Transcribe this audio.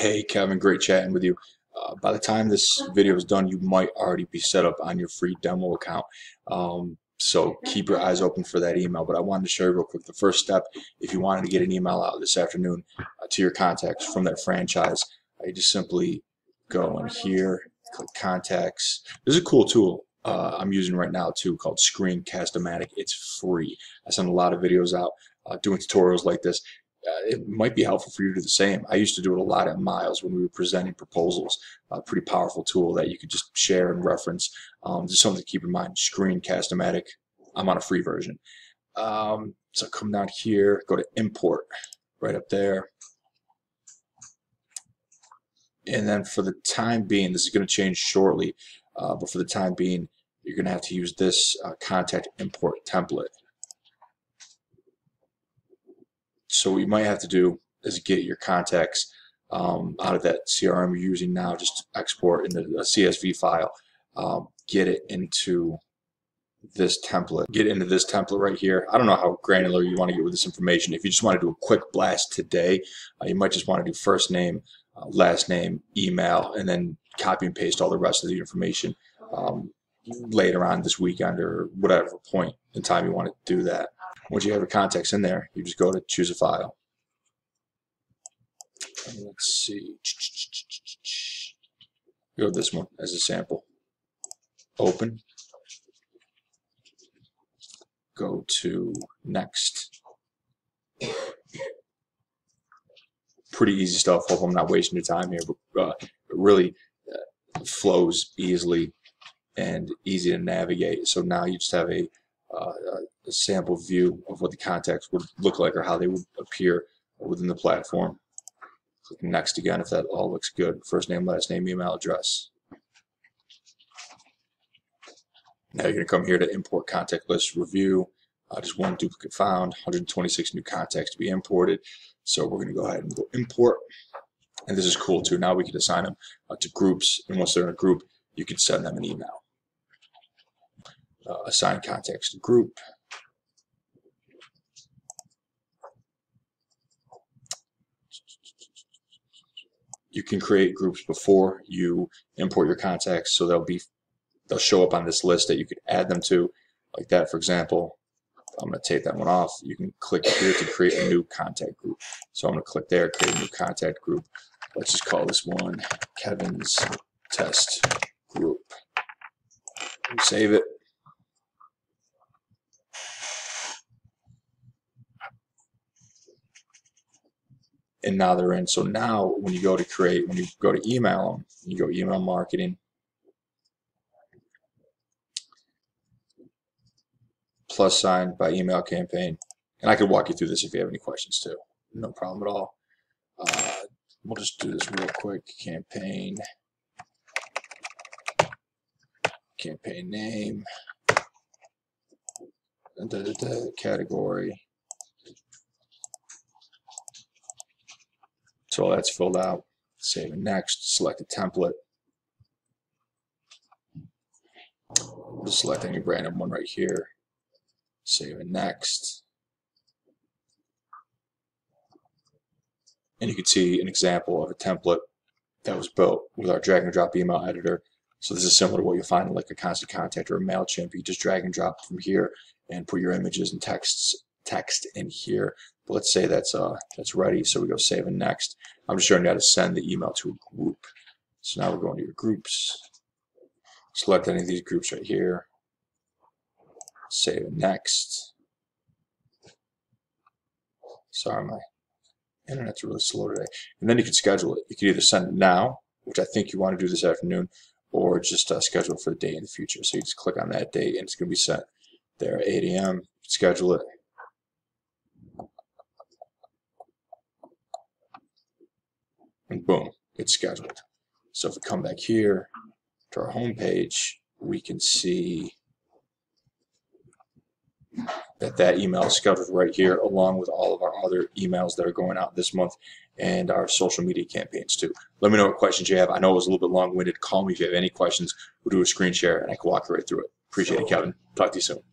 Hey Kevin, great chatting with you. By the time this video is done, you might already be set up on your free demo account. So keep your eyes open for that email. But I wanted to show you real quick the first step. If you wanted to get an email out this afternoon to your contacts from that franchise, you just simply go in here, click contacts. There's a cool tool I'm using right now too called Screencast-O-Matic. It's free. I send a lot of videos out doing tutorials like this. It might be helpful for you to do the same. I used to do it a lot at Miles when we were presenting proposals. A pretty powerful tool that you could just share and reference. Just something to keep in mind. Screencast-O-Matic. I'm on a free version. So come down here, go to import, right up there. And then for the time being, this is going to change shortly, but for the time being, you're going to have to use this contact import template. So what you might have to do is get your contacts out of that CRM you're using now, just export into a CSV file, get it into this template. Get into this template right here. I don't know how granular you want to get with this information. If you just want to do a quick blast today, you might just want to do first name, last name, email, and then copy and paste all the rest of the information later on this weekend or whatever point in time you want to do that. Once you have your contacts in there, you just go to choose a file. And let's see. Go to this one as a sample. Open. Go to next. Pretty easy stuff. Hope I'm not wasting your time here, but it really flows easily and easy to navigate. So now you just have a sample view of what the contacts would look like or how they would appear within the platform. Click next again if that all looks good. First name, last name, email address. Now you're going to come here to import contact list review. Just one duplicate found, 126 new contacts to be imported. So we're going to go ahead and go import. And this is cool too. Now we can assign them to groups. And once they're in a group, you can send them an email. Assign contacts to group. You can create groups before you import your contacts, so they'll show up on this list that you could add them to, like that. For example, I'm going to take that one off. You can click here to create a new contact group. So I'm going to click there, create a new contact group. Let's just call this one Kevin's Test Group. Save it. And now they're in. So now when you go to create, when you go to email them, you go email marketing, plus sign by email campaign. And I could walk you through this if you have any questions too. No problem at all. We'll just do this real quick. Campaign name, category. So all that's filled out. Save and next. Select a template. Just select any random one right here. Save and next. And you can see an example of a template that was built with our drag and drop email editor. So this is similar to what you'll find in like a Constant Contact or a MailChimp. You just drag and drop from here and put your images and text in here. But let's say that's ready, so we go save and next. I'm just showing you how to send the email to a group. So now we're going to your groups. Select any of these groups right here. Save and next. Sorry, my internet's really slow today. And then you can schedule it. You can either send it now, which I think you want to do this afternoon, or just schedule it for the day in the future. So you just click on that date and it's going to be sent there at 8 a.m. Schedule it. And boom, it's scheduled. So if we come back here to our home page, we can see that email is scheduled right here, along with all of our other emails that are going out this month and our social media campaigns too. Let me know what questions you have. I know it was a little bit long-winded. Call me if you have any questions. We'll do a screen share and I can walk right through it. Appreciate it, Kevin. Talk to you soon.